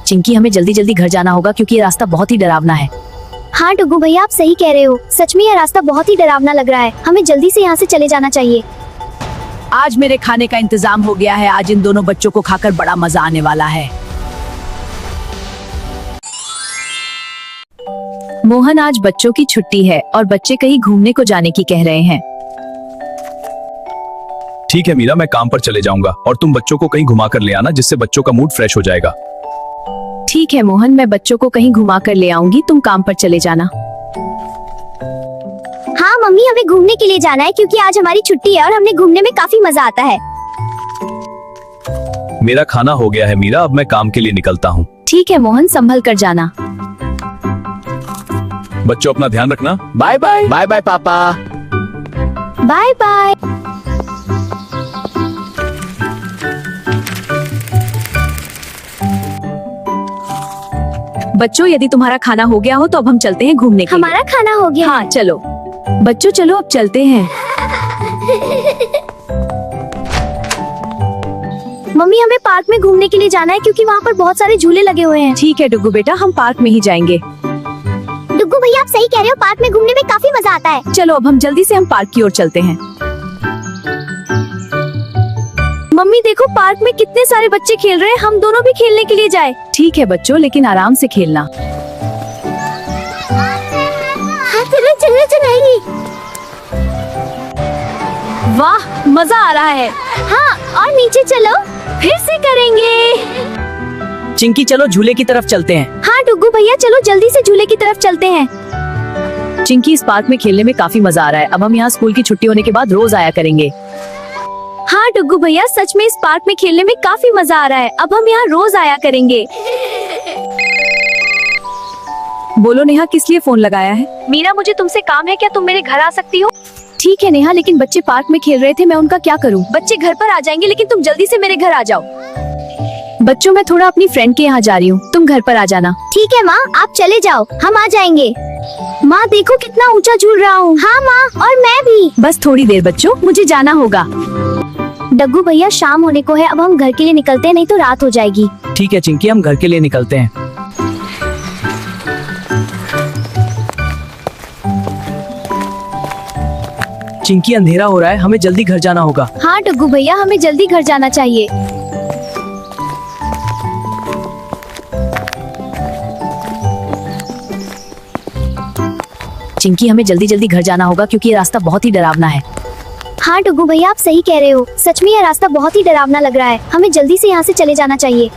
चिंकी, हमें जल्दी जल्दी घर जाना होगा क्योंकि ये रास्ता बहुत ही डरावना है। हाँ डुगू भैया, आप सही कह रहे हो। सच में यह रास्ता बहुत ही डरावना लग रहा है। हमें जल्दी से यहाँ से चले जाना चाहिए। आज मेरे खाने का इंतजाम हो गया है। आज इन दोनों बच्चों को खाकर बड़ा मजा आने वाला है। मोहन, आज बच्चों की छुट्टी है और बच्चे कहीं घूमने को जाने की कह रहे हैं। ठीक है मीरा, मैं काम पर चले जाऊंगा और तुम बच्चों को कहीं घुमा कर ले आना, जिससे बच्चों का मूड फ्रेश हो जाएगा। ठीक है मोहन, मैं बच्चों को कहीं घुमा कर ले आऊंगी, तुम काम पर चले जाना। हाँ मम्मी, हमें घूमने के लिए जाना है क्योंकि आज हमारी छुट्टी है और हमने घूमने में काफी मजा आता है। मेरा खाना हो गया है मीरा, अब मैं काम के लिए निकलता हूँ। ठीक है मोहन, संभल कर जाना। बच्चों, अपना ध्यान रखना। Bye bye. बाय बाय पापा। Bye bye. बच्चों, यदि तुम्हारा खाना हो गया हो तो अब हम चलते हैं घूमने के लिए। हमारा खाना हो गया। हाँ चलो बच्चों, चलो अब चलते हैं। मम्मी, हमें पार्क में घूमने के लिए जाना है क्योंकि वहाँ पर बहुत सारे झूले लगे हुए हैं। ठीक है डुगू बेटा, हम पार्क में ही जाएंगे। डुगू भैया, आप सही कह रहे हो। पार्क में घूमने में काफी मजा आता है। चलो अब हम जल्दी से हम पार्क की ओर चलते हैं। मम्मी देखो, पार्क में कितने सारे बच्चे खेल रहे हैं। हम दोनों भी खेलने के लिए जाए। ठीक है बच्चों, लेकिन आराम से खेलना। हाँ चलो चलो चलाएंगे। वाह, मजा आ रहा है। हाँ, और नीचे चलो, फिर से करेंगे। चिंकी, चलो झूले की तरफ चलते हैं। हाँ डुगू भैया, चलो जल्दी से झूले की तरफ चलते हैं। चिंकी, इस पार्क में खेलने में काफी मजा आ रहा है। अब हम यहाँ स्कूल की छुट्टी होने के बाद रोज आया करेंगे। हाँ डुगू भैया, सच में इस पार्क में खेलने में काफी मजा आ रहा है। अब हम यहाँ रोज आया करेंगे। बोलो नेहा, किस लिए फोन लगाया है? मीरा, मुझे तुमसे काम है, क्या तुम मेरे घर आ सकती हो? ठीक है नेहा, लेकिन बच्चे पार्क में खेल रहे थे, मैं उनका क्या करूँ? बच्चे घर पर आ जाएंगे, लेकिन तुम जल्दी से मेरे घर आ जाओ। बच्चों, मैं थोड़ा अपनी फ्रेंड के यहाँ जा रही हूँ, तुम घर पर आ जाना। ठीक है माँ, आप चले जाओ, हम आ जाएंगे। माँ देखो कितना ऊंचा झूल रहा हूँ। हाँ माँ, और मैं भी। बस थोड़ी देर बच्चों, मुझे जाना होगा। डग्गू भैया, शाम होने को है। अब हम घर के लिए निकलते हैं, नहीं तो रात हो जाएगी। ठीक है चिंकी, हम घर के लिए निकलते हैं। चिंकी, अंधेरा हो रहा है, हमें जल्दी घर जाना होगा। हाँ डग्गू भैया, हमें जल्दी घर जाना चाहिए। चिंकी, हमें जल्दी जल्दी घर जाना होगा क्योंकि ये रास्ता बहुत ही डरावना है। हाँ डग्गू भैया, आप सही कह रहे हो। सच में यह रास्ता बहुत ही डरावना लग रहा है। हमें जल्दी से यहाँ से चले जाना चाहिए।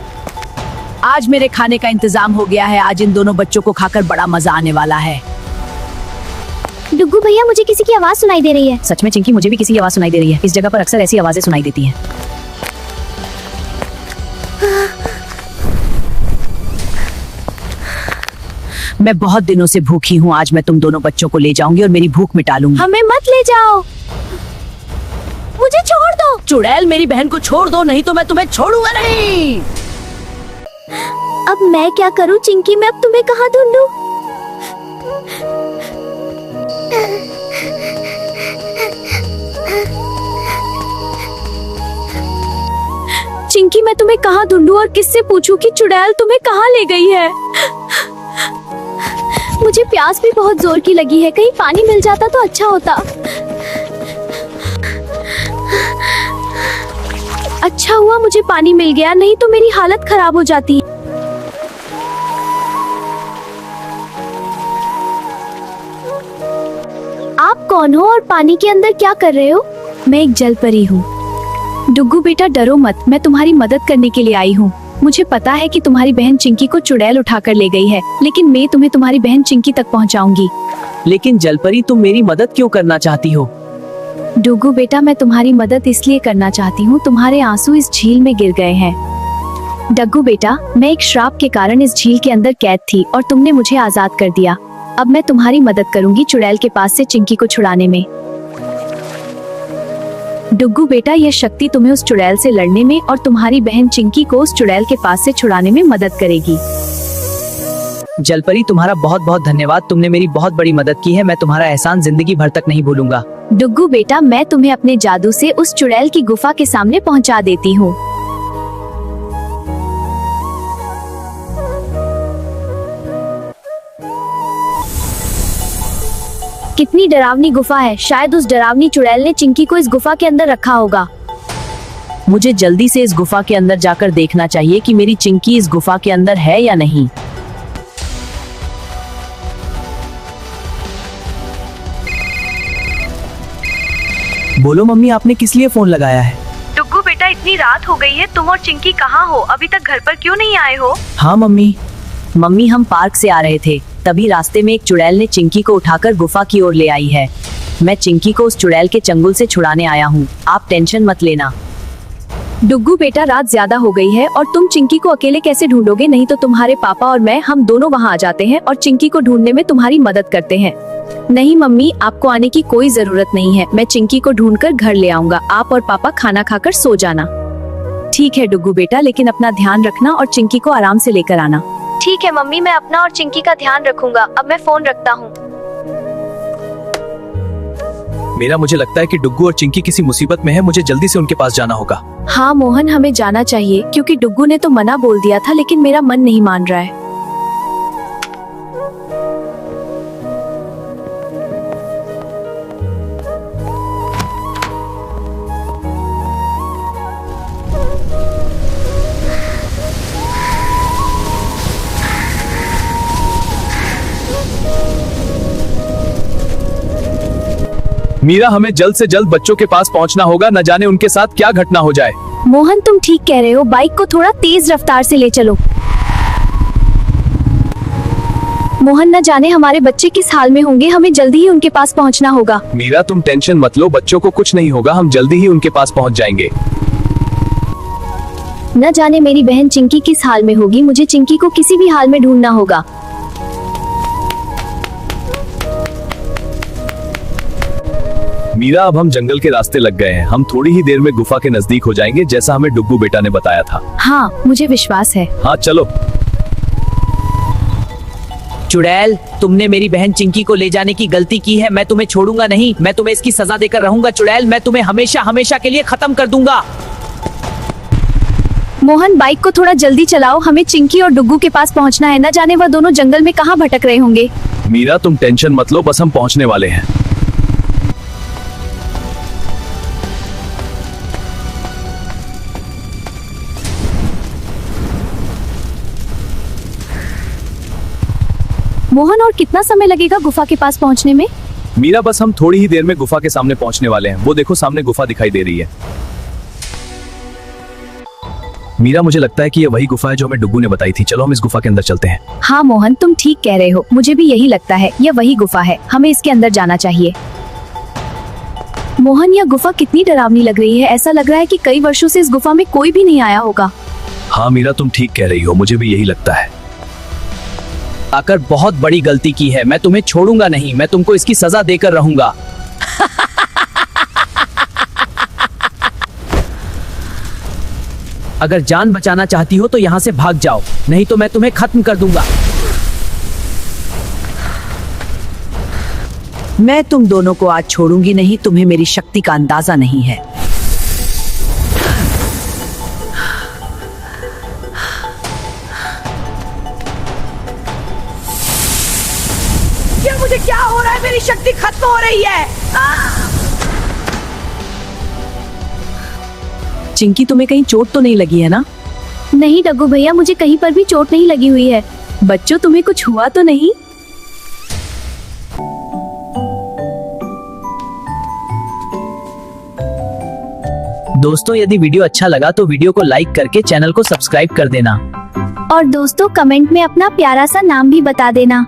आज मेरे खाने का इंतजाम हो गया है। आज इन दोनों बच्चों को खाकर बड़ा मजा आने वाला है। डग्गू भैया, मुझे किसी की आवाज सुनाई दे रही है। सच में चिंकी, मुझे भी किसी की आवाज सुनाई दे रही है। इस जगह पर अक्सर ऐसी आवाजें सुनाई देती हैं। मैं बहुत दिनों से भूखी हूँ। आज मैं तुम दोनों बच्चों को ले जाऊंगी और मेरी भूख मिटा लूंगी। हमें मत ले जाओ, मुझे छोड़ दो। चुड़ैल, मेरी बहन को छोड़ दो, नहीं तो मैं तुम्हें छोड़ूंगा नहीं। अब मैं क्या करूँ चिंकी, मैं अब तुम्हें कहाँ ढूंढूं? चिंकी, मैं तुम्हें कहाँ ढूंढूं और किससे पूछूं कि चुड़ैल तुम्हें कहाँ ले गई है? मुझे प्यास भी बहुत जोर की लगी है। कहीं पानी मिल जाता तो अच्छा होता। अच्छा हुआ मुझे पानी मिल गया, नहीं तो मेरी हालत खराब हो जाती। आप कौन हो और पानी के अंदर क्या कर रहे हो? मैं एक जल परी हूँ। डुग्गू बेटा, डरो मत, मैं तुम्हारी मदद करने के लिए आई हूँ। मुझे पता है कि तुम्हारी बहन चिंकी को चुड़ैल उठाकर ले गई है, लेकिन मैं तुम्हें तुम्हारी बहन चिंकी तक पहुँचाऊंगी। लेकिन जलपरी, तुम मेरी मदद क्यों करना चाहती हो? डुग्गू बेटा, मैं तुम्हारी मदद इसलिए करना चाहती हूँ, तुम्हारे आंसू इस झील में गिर गए हैं। डग्गू बेटा, मैं एक श्राप के कारण इस झील के अंदर कैद थी और तुमने मुझे आजाद कर दिया। अब मैं तुम्हारी मदद करूंगी चुड़ैल के पास से चिंकी को छुड़ाने में। डुग्गू बेटा, यह शक्ति तुम्हें उस चुड़ैल से लड़ने में और तुम्हारी बहन चिंकी को उस चुड़ैल के पास से छुड़ाने में मदद करेगी। जलपरी, तुम्हारा बहुत बहुत धन्यवाद। तुमने मेरी बहुत बड़ी मदद की है। मैं तुम्हारा एहसान जिंदगी भर तक नहीं भूलूंगा। डुग्गू बेटा, मैं तुम्हें अपने जादू से उस चुड़ैल की गुफा के सामने पहुंचा देती हूँ। कितनी डरावनी गुफा है। शायद उस डरावनी चुड़ैल ने चिंकी को इस गुफा के अंदर रखा होगा। मुझे जल्दी से इस गुफा के अंदर जाकर देखना चाहिए कि मेरी चिंकी इस गुफा के अंदर है या नहीं। बोलो मम्मी, आपने किस लिए फोन लगाया है? डुग्गू बेटा, इतनी रात हो गई है, तुम और चिंकी कहाँ हो? अभी तक घर पर क्यों नहीं आए हो? हाँ मम्मी, हम पार्क से आ रहे थे, तभी रास्ते में एक चुड़ैल ने चिंकी को उठाकर गुफा की ओर ले आई है। मैं चिंकी को उस चुड़ैल के चंगुल से छुड़ाने आया हूँ, आप टेंशन मत लेना। डुग्गू बेटा, रात ज्यादा हो गई है और तुम चिंकी को अकेले कैसे ढूंढोगे? नहीं तो तुम्हारे पापा और मैं, हम दोनों वहाँ आ जाते हैं और चिंकी को ढूंढने में तुम्हारी मदद करते हैं। नहीं मम्मी, आपको आने की कोई जरूरत नहीं है, मैं चिंकी को ढूंढकर घर ले आऊंगा। आप और पापा खाना खाकर सो जाना। ठीक है डुग्गू बेटा, लेकिन अपना ध्यान रखना और चिंकी को आराम से लेकर आना। ठीक है मम्मी, मैं अपना और चिंकी का ध्यान रखूंगा। अब मैं फोन रखता हूँ। मेरा मुझे लगता है कि डुग्गू और चिंकी किसी मुसीबत में है, मुझे जल्दी से उनके पास जाना होगा। हाँ मोहन, हमें जाना चाहिए क्योंकि डुग्गू ने तो मना बोल दिया था, लेकिन मेरा मन नहीं मान रहा है। मीरा, हमें जल्द से जल्द बच्चों के पास पहुंचना होगा, न जाने उनके साथ क्या घटना हो जाए। मोहन, तुम ठीक कह रहे हो, बाइक को थोड़ा तेज रफ्तार से ले चलो। मोहन, न जाने हमारे बच्चे किस हाल में होंगे, हमें जल्दी ही उनके पास पहुंचना होगा। मीरा, तुम टेंशन मत लो, बच्चों को कुछ नहीं होगा, हम जल्दी ही उनके पास पहुंच जाएंगे। न जाने मेरी बहन चिंकी किस हाल में होगी, मुझे चिंकी को किसी भी हाल में ढूंढना होगा। मीरा, अब हम जंगल के रास्ते लग गए हैं, हम थोड़ी ही देर में गुफा के नजदीक हो जाएंगे, जैसा हमें डुग्गू बेटा ने बताया था। हाँ, मुझे विश्वास है। हाँ चलो। चुड़ैल, तुमने मेरी बहन चिंकी को ले जाने की गलती की है, मैं तुम्हें छोड़ूंगा नहीं, मैं तुम्हें इसकी सजा देकर रहूंगा। चुड़ैल, मैं तुम्हें हमेशा हमेशा के लिए खत्म कर दूंगा। मोहन, बाइक को थोड़ा जल्दी चलाओ, हमें चिंकी और डुग्गू के पास पहुंचना है, न जाने वह दोनों जंगल में कहाँ भटक रहे होंगे। मीरा, तुम टेंशन मत लो, बस हम पहुंचने वाले हैं। मोहन, और कितना समय लगेगा गुफा के पास पहुंचने में? मीरा, बस हम थोड़ी ही देर में गुफा के सामने पहुंचने वाले हैं, वो देखो सामने गुफा दिखाई दे रही है। मीरा, मुझे लगता है कि ये वही गुफा है जो हमें डुग्गू ने बताई थी, चलो हम इस गुफा के अंदर चलते हैं। हाँ मोहन, तुम ठीक कह रहे हो, मुझे भी यही लगता है, यह वही गुफा है, हमें इसके अंदर जाना चाहिए। मोहन, यह गुफा कितनी डरावनी लग रही है, ऐसा लग रहा है कि कई वर्षों से इस गुफा में कोई भी नहीं आया होगा। हाँ मीरा, तुम ठीक कह रही हो, मुझे भी यही लगता है। आकर बहुत बड़ी गलती की है, मैं तुम्हें छोड़ूंगा नहीं, मैं तुमको इसकी सजा देकर रहूंगा। अगर जान बचाना चाहती हो तो यहाँ से भाग जाओ, नहीं तो मैं तुम्हें खत्म कर दूंगा। मैं तुम दोनों को आज छोड़ूंगी नहीं, तुम्हें मेरी शक्ति का अंदाजा नहीं है। ये मुझे क्या हो रहा है, मेरी शक्ति खत्म हो रही है। चिंकी, तुम्हें कहीं चोट तो नहीं लगी है ना? नहीं डग्गू भैया, मुझे कहीं पर भी चोट नहीं लगी हुई है। बच्चों, तुम्हें कुछ हुआ तो नहीं? दोस्तों, यदि वीडियो अच्छा लगा तो वीडियो को लाइक करके चैनल को सब्सक्राइब कर देना। और दोस्तों, कमेंट में अपना प्यारा सा नाम भी बता देना।